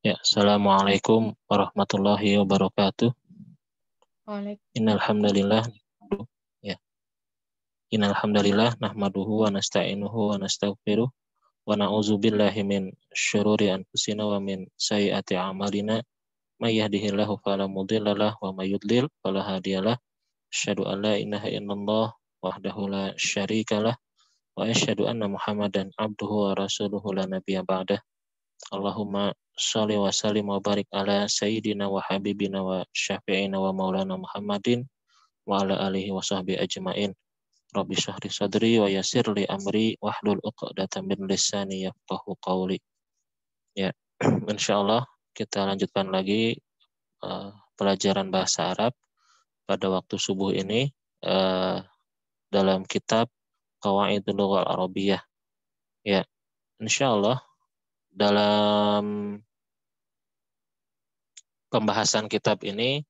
Ya, Assalamualaikum warahmatullahi wabarakatuh. Innal hamdalillah. Ya, innal hamdalillah nahmaduhu wa nasta'inuhu wa nastaghfiruh wa na'udzu billahi min syururi anfusina wa min sayyiati a'malina. May yahdihillahu fala mudhillalah wa may yudlil fala hadiyalah. Asyhadu an la ilaha illallah wahdahu la syarikalah wa asyhadu anna Muhammadan abduhu wa rasuluhu la nabiyya ba'dah. Allahumma sholli wa sallim wa barik ala sayyidina wa habibina wa syafi'ina wa maulana Muhammadin wa ala alihi wa sahbihi ajmain. Rabbi syahri sadri wa yassir li amri wahlul 'uqdatam min lisani yafqahu qawli. Ya, insyaallah kita lanjutkan lagi pelajaran bahasa Arab pada waktu subuh ini dalam kitab Qawaidul Lughah Arabiyah. Ya, insyaallah dalam pembahasan kitab ini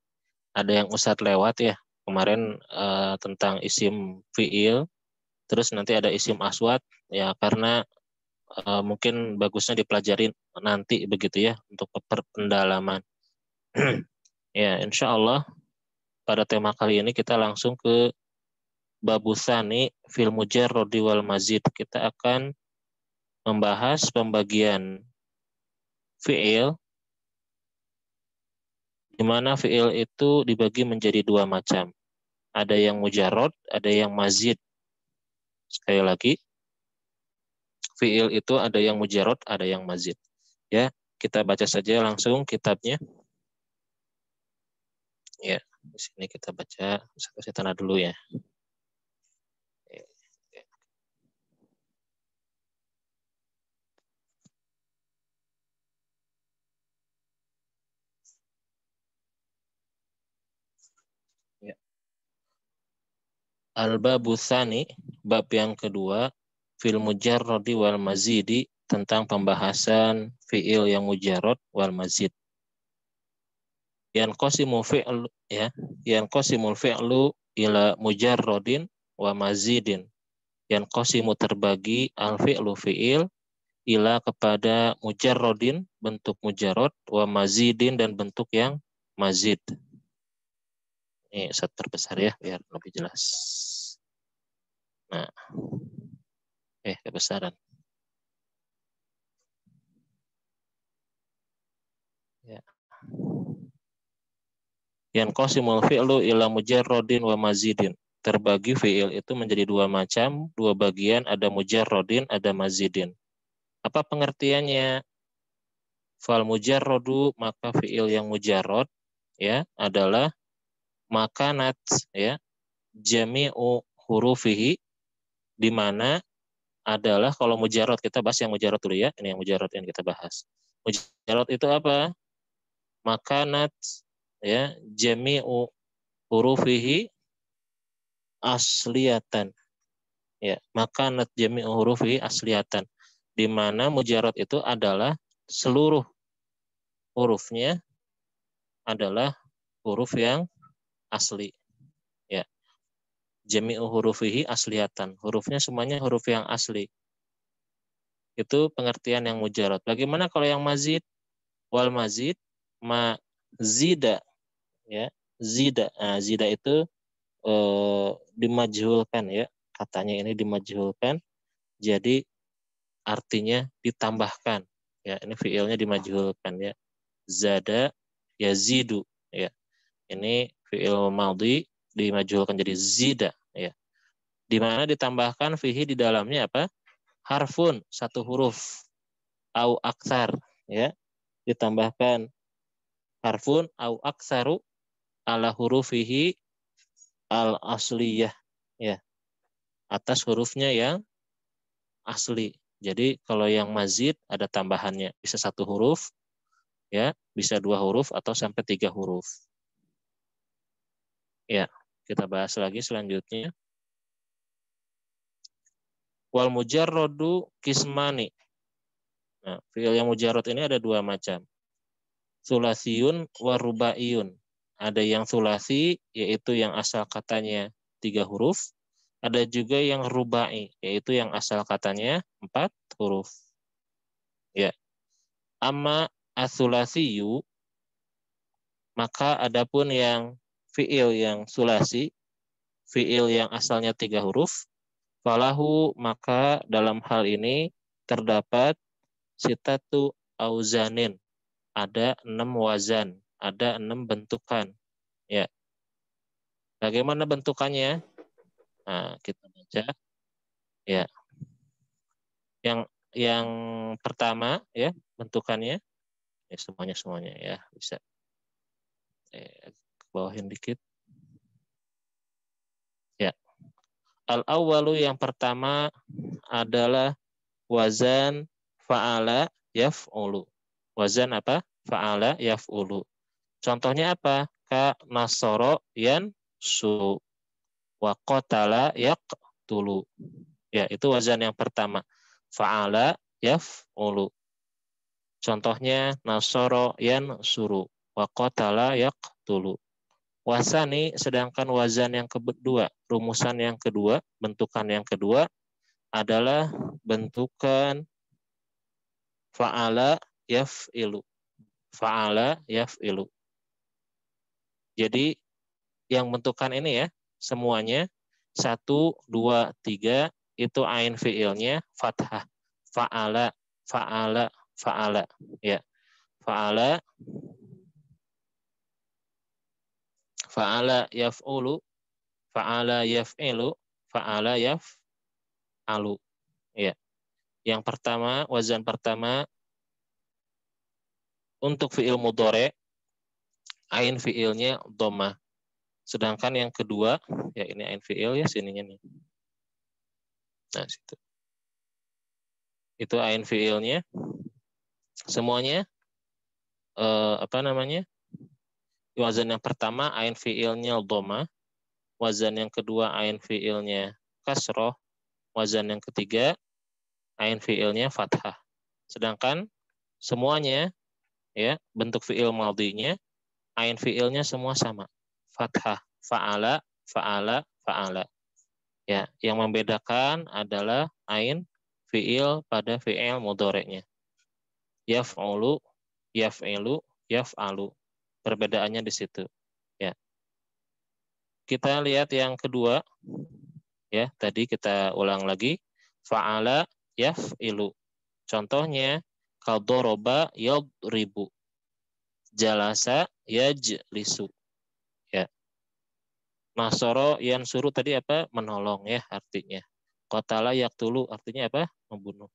ada yang Ustadz lewat ya kemarin tentang isim fi'il, terus nanti ada isim aswad ya, karena mungkin bagusnya dipelajari nanti begitu ya untuk pendalaman. Ya, insya Allah pada tema kali ini kita langsung ke babusani fil mujarrodi wal mazid. Kita akan membahas pembagian fi'il, di mana fi'il itu dibagi menjadi dua macam. Ada yang mujarrod, ada yang mazid. Sekali lagi, fi'il itu ada yang mujarrod, ada yang mazid. Ya, kita baca saja langsung kitabnya. Ya, di sini kita baca, saya kasih tanda dulu ya. Al-babu tsani, bab yang kedua, fil mujarrodi wal mazidi, tentang pembahasan fi'il yang mujarrod wal mazid. Yanqasimu fi'lu ya, yanqasimul fi'lu ila mujarrodin wa mazidin. Yanqasimu terbagi al fi'lu fi'il ila kepada mujarrodin bentuk mujarrod, wa mazidin dan bentuk yang mazid. Ini satu terbesar ya biar lebih jelas. Nah, kebesaran. Ya. Yanqasimul fi'lu ila mujarrodin wa mazidin. Terbagi fi'il itu menjadi dua macam, dua bagian, ada mujarrodin, ada mazidin. Apa pengertiannya? Fal mujarrodu, maka fi'il yang mujarrod ya adalah makanat ya jami'u hurufihi, di mana adalah, kalau mujarrod kita bahas yang mujarrod dulu ya, ini yang mujarrod yang kita bahas. Mujarrod itu apa? Makanat ya jami'u hurufihi asliyatan. Ya, makanat jami'u hurufihi asliyatan, di mana mujarrod itu adalah seluruh hurufnya adalah huruf yang asli. Ya. Jami'u hurufihi asliyatan. Hurufnya semuanya huruf yang asli. Itu pengertian yang mujarrad. Bagaimana kalau yang mazid? Wal mazid ma zida ya. Zida. Nah, zida itu dimajhulkan ya. Katanya ini dimajhulkan. Jadi artinya ditambahkan. Ya, ini fiilnya dimajhulkan ya. Zada yazidu ya. Ini fiil madhi dimajhulkan jadi zida ya. Di mana ditambahkan fihi di dalamnya apa? Harfun, satu huruf. Au aksar ya. Ditambahkan harfun au aksaru ala hurufihi al asliyah ya. Atas hurufnya yang asli. Jadi kalau yang mazid ada tambahannya, bisa satu huruf ya, bisa dua huruf atau sampai tiga huruf. Ya, kita bahas lagi selanjutnya. Wal mujarrodu kismani. Nah, fi'il yang mujarrod ini ada dua macam. Sulasiyun wa rubaiyun. Ada yang sulasi, yaitu yang asal katanya 3 huruf. Ada juga yang rubai, yaitu yang asal katanya 4 huruf. Amma as-sulasiyu, maka adapun yang fiil yang sulasi, fiil yang asalnya 3 huruf, falahu, maka dalam hal ini terdapat sitatu auzanin, ada 6 wazan, ada 6 bentukan. Ya, bagaimana bentukannya? Nah, kita baca. Ya, yang pertama ya bentukannya, ya semuanya ya bisa. Ke bawahin dikit. Ya, al-awwalu yang pertama adalah wazan fa'ala yaf'ulu. Wazan apa? Fa'ala yaf'ulu. Contohnya apa? Ka nasoro yan su wa qatala yaqtulu. Ya, itu wazan yang pertama. Fa'ala yaf'ulu. Contohnya nasoro yan suru wa qatala yaqtulu. Wasani, sedangkan wazan yang kedua, rumusan yang kedua, bentukan yang kedua adalah bentukan fa'ala yaf'ilu. Fa'ala yaf'ilu. Jadi yang bentukan ini ya, semuanya 1, 2, 3 itu ain fiilnya fathah. Fa'ala, fa'ala, fa'ala. Ya, fa'ala, fa'ala yaf'ulu, fa'ala yaf'ilu, fa'ala yaf'alu. Ya. Yang pertama, wazan pertama untuk fiil mudhari, ain fiilnya dhammah. Sedangkan yang kedua, ya ini ain fiil ya sininya nih. Nah, situ. Itu ain fiilnya. Semuanya apa namanya? Wazan yang pertama ain fiilnya dhammah, wazan yang kedua ain fiilnya kasroh, wazan yang ketiga ain fiilnya fathah. Sedangkan semuanya ya bentuk fiil madhinya ain fiilnya semua sama. Fathah, fa'ala, fa'ala, fa'ala. Ya, yang membedakan adalah ain fiil pada fiil mudhari'nya. Yaf'ulu, yaf'ilu, yaf'alu. Perbedaannya di situ. Ya. Kita lihat yang kedua. Ya, tadi kita ulang lagi. Fa'ala yaf'ilu. Contohnya kadoroba yadribu. Jalasa yajlisu. Ya. Nasoro yang suruh tadi apa? Menolong ya artinya. Qatala yaqtulu artinya apa? Membunuh.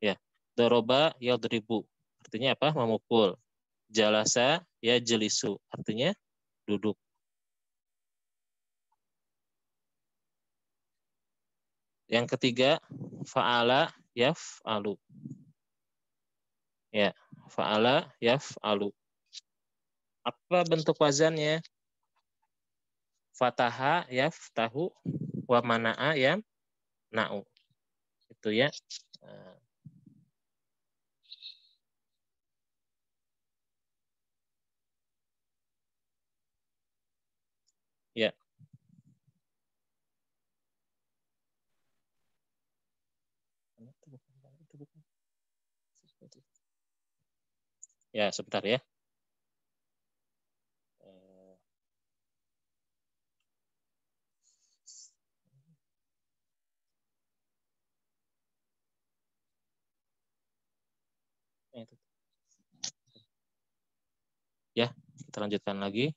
Ya. Doroba yadribu artinya apa? Memukul. Jalasa yajlisu artinya duduk. Yang ketiga, fa'ala yaf'alu. Ya, fa'ala yaf'alu. Apa bentuk wazannya? Fataha yaftahu wa mana'a yamna'u. Itu ya. Nah, ya. Ya, sebentar ya. Ya, kita lanjutkan lagi.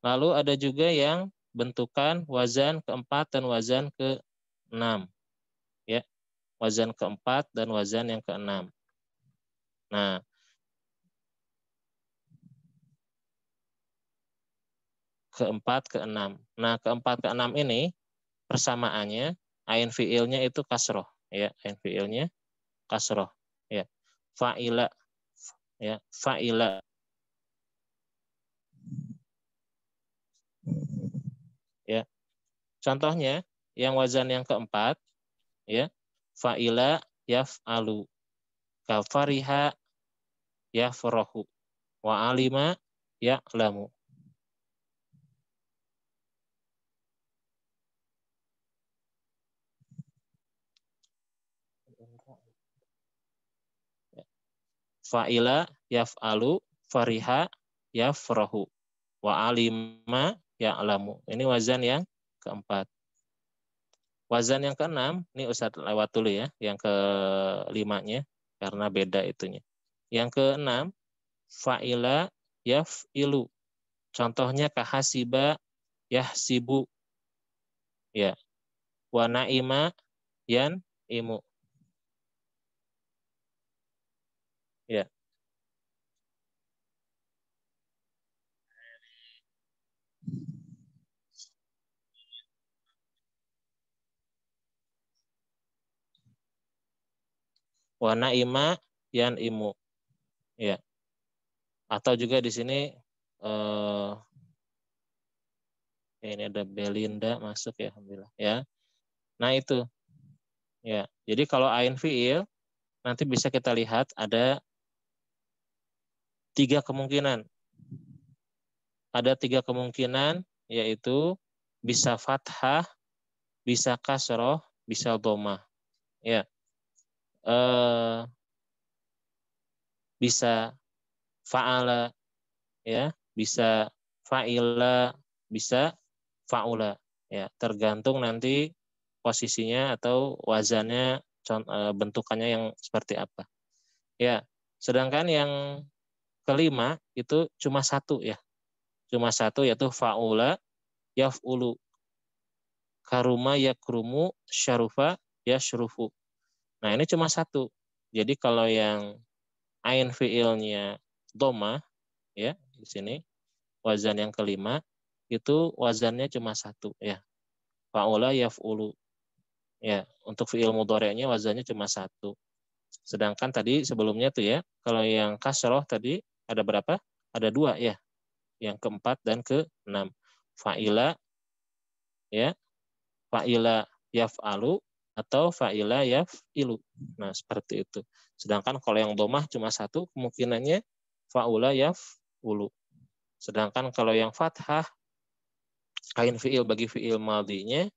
Lalu ada juga yang bentukan wazan keempat dan wazan keenam. Ya, wazan keempat dan wazan yang keenam. Nah, keempat, keenam. Nah, keempat, keenam ini persamaannya ain fiilnya itu kasroh. Ya, ain fiilnya kasroh. Ya, fa'ila. Ya, fa'ila. Ya, contohnya yang wazan yang keempat, ya, fa'ila yaf'alu, kafariha yafrahu, wa alima ya'lamu. fa'ila yaf'alu, fariha yafrahu, wa alima ya'lamu. Ini wazan yang keempat. Wazan yang keenam, ini Ustadz lewat dulu ya, yang kelimanya, karena beda itunya. Yang keenam, fa'ila yaf'ilu. Contohnya kahasiba yahsibu. Ya. Wa na'ima yan imu. Ya. Wa na'ima yan imu. Ya. Atau juga di sini ini ada Belinda masuk ya, alhamdulillah. Ya. Nah itu. Ya. Jadi kalau ain fiil nanti bisa kita lihat ada 3 kemungkinan. Ada 3 kemungkinan, yaitu bisa fathah, bisa kasroh, bisa domah. Ya, bisa fa'ala, ya, bisa fa'ila, bisa fa'ula. Ya, tergantung nanti posisinya atau wazannya, bentukannya yang seperti apa. Ya, sedangkan yang kelima itu cuma satu ya, cuma satu yaitu fa'ula yaf'ulu. Karuma yakrumu, syarufa yasyrufu. Nah, ini cuma satu. Jadi kalau yang ain fiilnya doma ya, di sini wazan yang kelima itu wazannya cuma satu ya. Fa'ula yaf'ulu. Ya, untuk fiil mudhari'nya wazannya cuma satu. Sedangkan tadi sebelumnya tuh ya, kalau yang kasroh tadi ada berapa? Ada 2 ya. Yang keempat dan keenam. Fa'ila ya, fa'ila yaf'alu atau fa'ila yaf'ilu. Nah, seperti itu. Sedangkan kalau yang domah cuma satu, kemungkinannya fa'ula yaf'ulu. Sedangkan kalau yang fathah, ain fi'il bagi fi'il madhinya,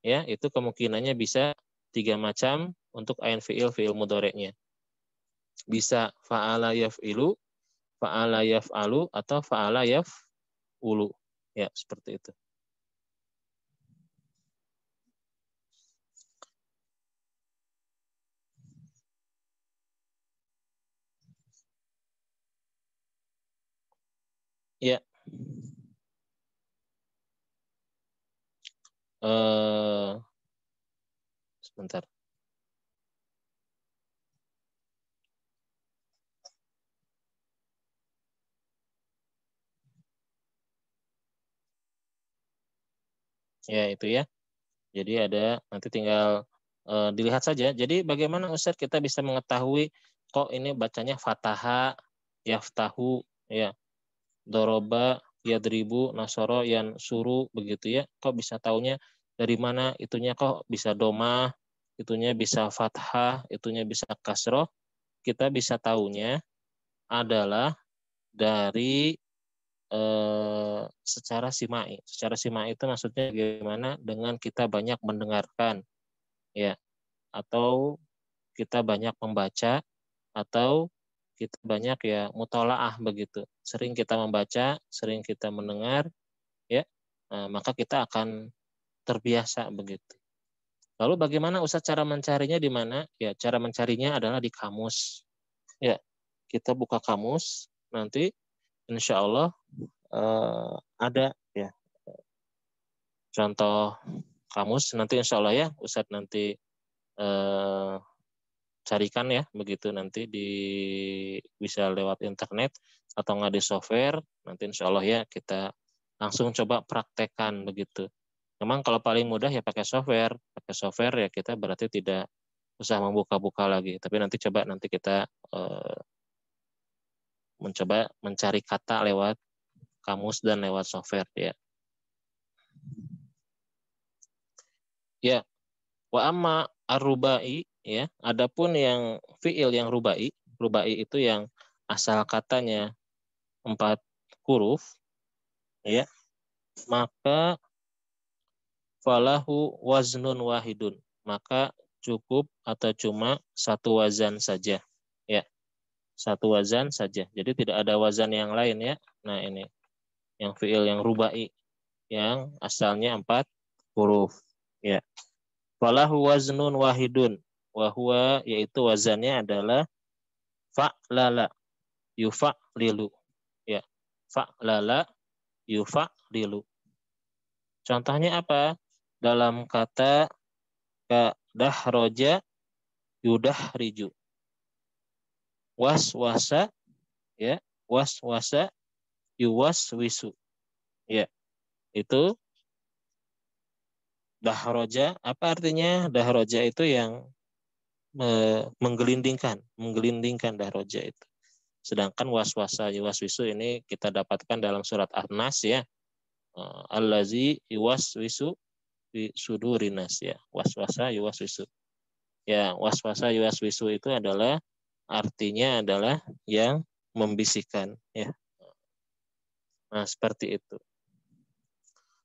ya, itu kemungkinannya bisa 3 macam untuk ain fi'il, fi'il mudhari'nya. Bisa fa'ala yaf'ilu, fa'ala yaf'alu, atau fa'ala yaf'ulu. Ya, seperti itu. Ya. Sebentar. Ya, itu ya. Jadi ada nanti tinggal dilihat saja. Jadi bagaimana Ustaz kita bisa mengetahui kok ini bacanya fataha, yaftahu, ya, doroba, yadribu, nasoro, yan suru begitu ya. Kok bisa taunya dari mana? Itunya kok bisa domah, itunya bisa fathah, itunya bisa kasroh. Kita bisa taunya adalah dari secara simai. Secara simai itu maksudnya bagaimana dengan kita banyak mendengarkan, ya, atau kita banyak membaca, atau kita banyak ya mutolaah begitu. Sering kita membaca, sering kita mendengar, ya, maka kita akan terbiasa begitu. Lalu bagaimana Ustaz cara mencarinya di mana? Ya, cara mencarinya adalah di kamus. Ya, kita buka kamus, nanti insya Allah ada ya contoh kamus, nanti insya Allah ya Ustadz nanti eh, carikan ya begitu, nanti bisa lewat internet atau nggak di software, nanti insya Allah ya kita langsung coba praktekkan begitu. Memang kalau paling mudah ya pakai software ya kita berarti tidak usah membuka-buka lagi, tapi nanti coba nanti kita mencoba mencari kata lewat kamus dan lewat software ya. Ya, wa amma ar-rubai ya, adapun yang fiil yang rubai, rubai itu yang asal katanya 4 huruf ya, maka falahu waznun wahidun. Maka cukup atau cuma satu wazan saja. Ya. satu wazan saja. Jadi tidak ada wazan yang lain ya. Nah ini yang fiil yang rubai yang asalnya 4 huruf ya. Falahu waznun wahidun wa huwa yaitu wazannya adalah fa'lala yufa'lilu ya. Fa'lala yufa'lilu. Contohnya apa? Dalam kata dahroja yudahriju. Waswasa ya, waswasa yuwaswisu. Ya, itu dahroja. Apa artinya? Dahroja itu yang menggelindingkan dahroja itu. Sedangkan waswasa yuwaswisu ini kita dapatkan dalam surat An-Nas ya. Allazi yuwaswisu fi sudurinas ya. Waswasa yuwaswisu. Ya, waswasa yuwaswisu itu adalah artinya adalah yang membisikkan ya. Nah, seperti itu.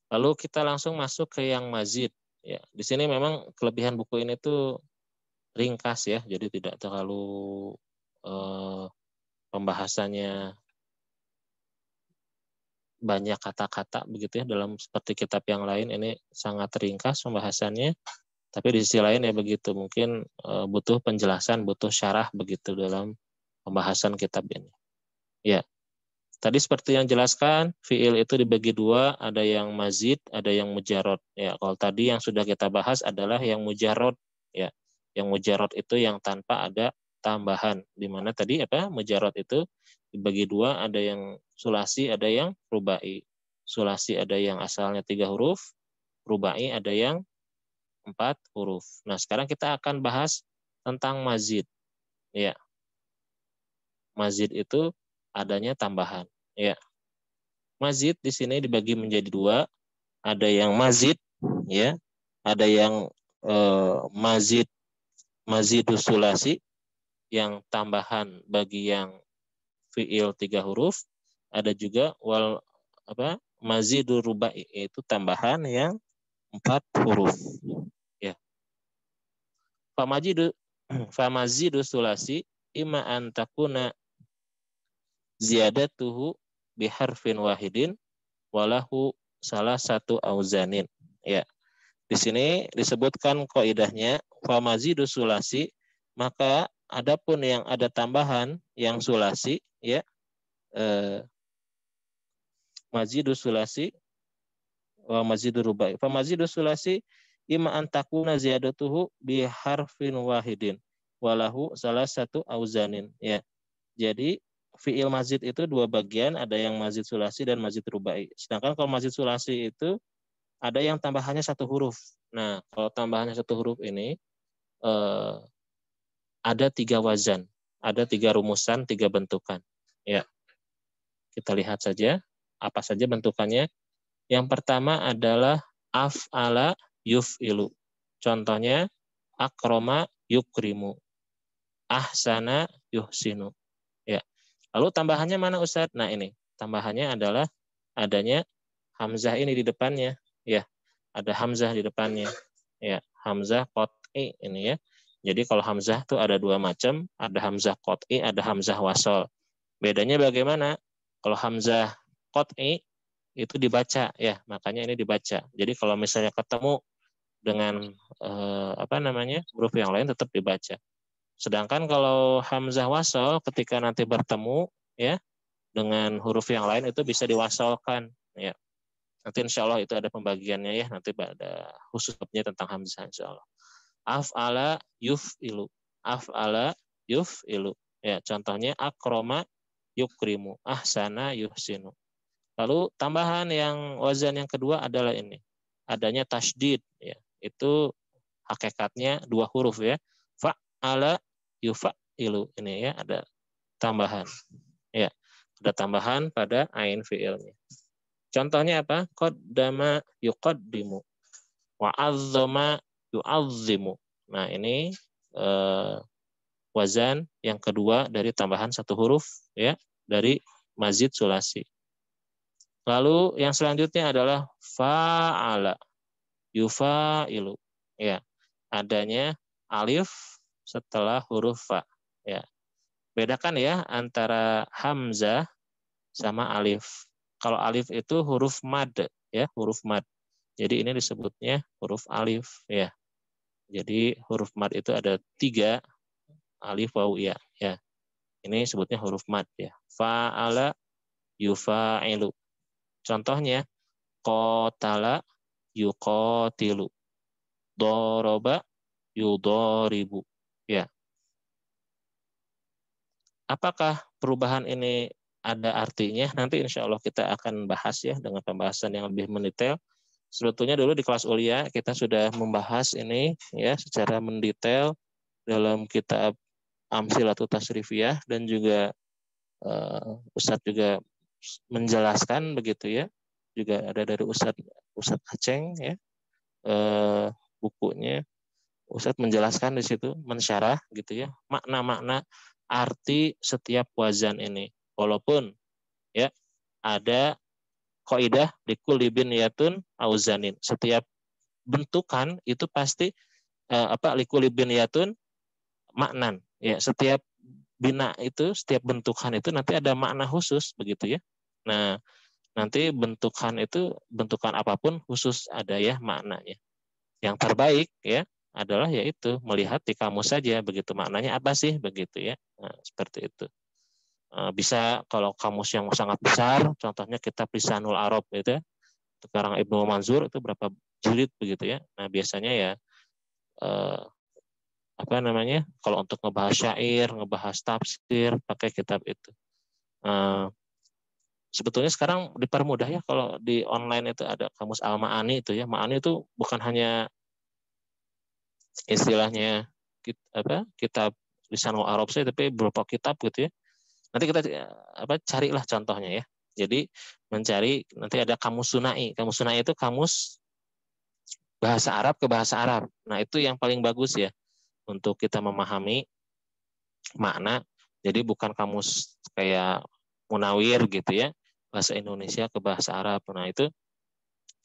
Lalu kita langsung masuk ke yang mazid ya. Di sini memang kelebihan buku ini tuh ringkas ya, jadi tidak terlalu pembahasannya banyak kata-kata begitu ya, dalam seperti kitab yang lain ini sangat ringkas pembahasannya. Tapi di sisi lain ya begitu, mungkin butuh penjelasan, butuh syarah begitu dalam pembahasan kitab ini. Ya, tadi seperti yang jelaskan, fiil itu dibagi dua, ada yang mazid, ada yang mujarrad. Ya, kalau tadi yang sudah kita bahas adalah yang mujarrad. Ya, yang mujarrad itu yang tanpa ada tambahan. Di mana tadi apa? Mujarrad itu dibagi dua, ada yang sulasi, ada yang rubai. Sulasi ada yang asalnya 3 huruf, rubai ada yang 4 huruf. Nah, sekarang kita akan bahas tentang mazid. Ya, mazid itu adanya tambahan. Ya, mazid di sini dibagi menjadi dua, ada yang mazid, ya, ada yang mazidus sulasi, yang tambahan bagi yang fiil 3 huruf, ada juga mazidur rubai, yaitu tambahan yang 4 huruf. Ya, famazidus sulasi imma antakuna ziyadatuhu biharfin wahidin walahu salah satu auzanin. Ya, di sini disebutkan kaidahnya famazidus sulasi, maka adapun yang ada tambahan yang sulasi ya, mazidus sulasi wa mazidur rubai. Famazidus sulasi imma antakuna ziyadatuhu biharfin wahidin walahu salah satu auzanin. Ya, jadi fiil mazid itu dua bagian, ada yang mazid sulasi dan mazid rubai. Sedangkan kalau mazid sulasi itu ada yang tambahannya 1 huruf. Nah, kalau tambahannya 1 huruf ini ada 3 wazan, ada 3 rumusan, 3 bentukan. Ya, kita lihat saja apa saja bentukannya. Yang pertama adalah af'ala yuf'ilu. Contohnya akroma yukrimu, ahsana yuhsinu. Ya. Lalu tambahannya mana Ustadz? Nah ini, tambahannya adalah adanya hamzah ini di depannya. Ya, ada hamzah di depannya. Ya, hamzah qat'i ini ya. Jadi kalau hamzah tuh ada 2 macam, ada hamzah qat'i, ada hamzah wasol. Bedanya bagaimana? Kalau hamzah qat'i itu dibaca ya, makanya ini dibaca. Jadi kalau misalnya ketemu dengan huruf yang lain tetap dibaca. Sedangkan kalau hamzah wasol ketika nanti bertemu ya dengan huruf yang lain itu bisa diwasolkan ya. Nanti insya Allah itu ada pembagiannya ya, nanti pada khususnya tentang hamzah insya Allah. Af'ala yuf'ilu. Af'ala yuf'ilu. Ya, contohnya akroma yukrimu, ahsana yuhsinu. Lalu tambahan yang wazan yang kedua adalah ini. Adanya tasydid ya. Itu hakikatnya 2 huruf ya. Fa'ala yufa'ilu. Ini ya ada tambahan. Ya, ada tambahan pada ain fi'ilnya. Contohnya apa? Qaddama yuqaddimu. Wa'azzama yu'azzimu. Nah, ini wazan yang kedua dari tambahan 1 huruf ya, dari mazid sulasi. Lalu yang selanjutnya adalah fa'ala yufa'ilu. Ya, adanya alif setelah huruf fa. Ya. Bedakan ya antara hamzah sama alif. Kalau alif itu huruf mad ya, huruf mad. Jadi ini disebutnya huruf alif ya. Jadi huruf mad itu ada 3, alif, waw, ya. Ya. Ini sebutnya huruf mad ya. Fa'ala yufa'ilu. Contohnya qatala yuqatilu. Doroba yudoribu. Ya. Apakah perubahan ini ada artinya? Nanti insya Allah kita akan bahas ya dengan pembahasan yang lebih mendetail. Sebetulnya dulu di kelas Ulia kita sudah membahas ini ya secara mendetail dalam kitab Amsilatul Tasrifiyah, dan juga Ustadz juga menjelaskan begitu ya. Juga ada dari Ustadz Aceng ya, bukunya Ustadz menjelaskan di situ, mensyarah gitu ya, makna-makna arti setiap wazan ini. Walaupun ya ada kaidah likulli binyatun auzanin. Setiap bentukan itu pasti likulli binyatun maknan. Ya, setiap bina itu, setiap bentukan itu nanti ada makna khusus begitu ya. Nah, nanti bentukan apapun khusus ada ya maknanya. Yang terbaik ya adalah yaitu melihat di kamus saja begitu, maknanya apa sih begitu ya. Nah, seperti itu. Bisa kalau kamus yang sangat besar, contohnya kitab Lisanul Arab gitu ya, sekarang Ibnu Manzur itu berapa jilid begitu ya. Nah, biasanya ya eh, kalau untuk ngebahas syair, ngebahas tafsir pakai kitab itu. Sebetulnya sekarang dipermudah ya, kalau di online itu ada kamus Al-Ma'ani itu ya. Ma'ani itu bukan hanya istilahnya kitab Lisanul Arab saya, tapi beberapa kitab gitu ya. Nanti kita carilah contohnya ya. Jadi mencari, nanti ada kamus Sunai. Kamus Sunai itu kamus bahasa Arab ke bahasa Arab. Nah, itu yang paling bagus ya untuk kita memahami makna. Jadi bukan kamus kayak Munawir gitu ya, bahasa Indonesia ke bahasa Arab. Nah, itu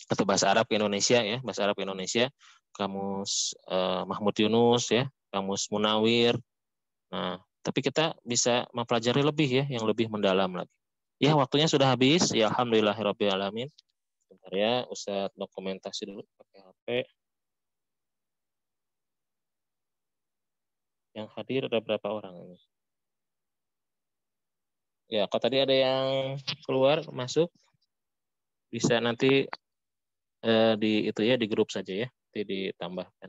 atau bahasa Arab ke Indonesia ya, bahasa Arab ke Indonesia, kamus Mahmud Yunus ya, kamus Munawir. Nah, tapi kita bisa mempelajari lebih ya, yang lebih mendalam lagi. Ya, waktunya sudah habis. Ya, alhamdulillahirabbil alamin. Bentar ya, Ustadz dokumentasi dulu pakai HP. Yang hadir ada berapa orang ini? Ya, kalau tadi ada yang keluar masuk, bisa nanti di grup saja ya, nanti ditambahkan.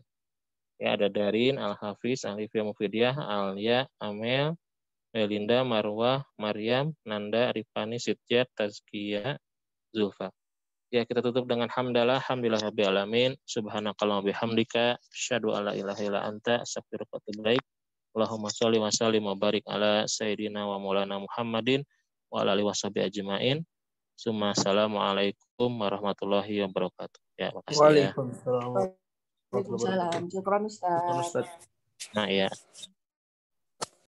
Ya, ada Darin, Al-Hafiz, Alifia Mufidiah, Alia, Amel, Melinda, Marwah, Maryam, Nanda, Rifani, Sitjat, Tazkiyah, Zulfa. Ya, kita tutup dengan hamdalah, alhamdulillah rabbil alamin, subhanakallahumma bihamdika, asyhadu alla ilaha illa anta, astaghfiruka wa atubu ilaik. Allahumma sholli wa sallim wa barik ala sayyidina wa maulana Muhammadin wa ala alihi washabihi ajmain. Assalamualaikum warahmatullahi wabarakatuh. Ya, makasih ya. Waalaikumsalam. Waalaikumsalam. Syukran Ustaz. Ustaz. Nah, ya.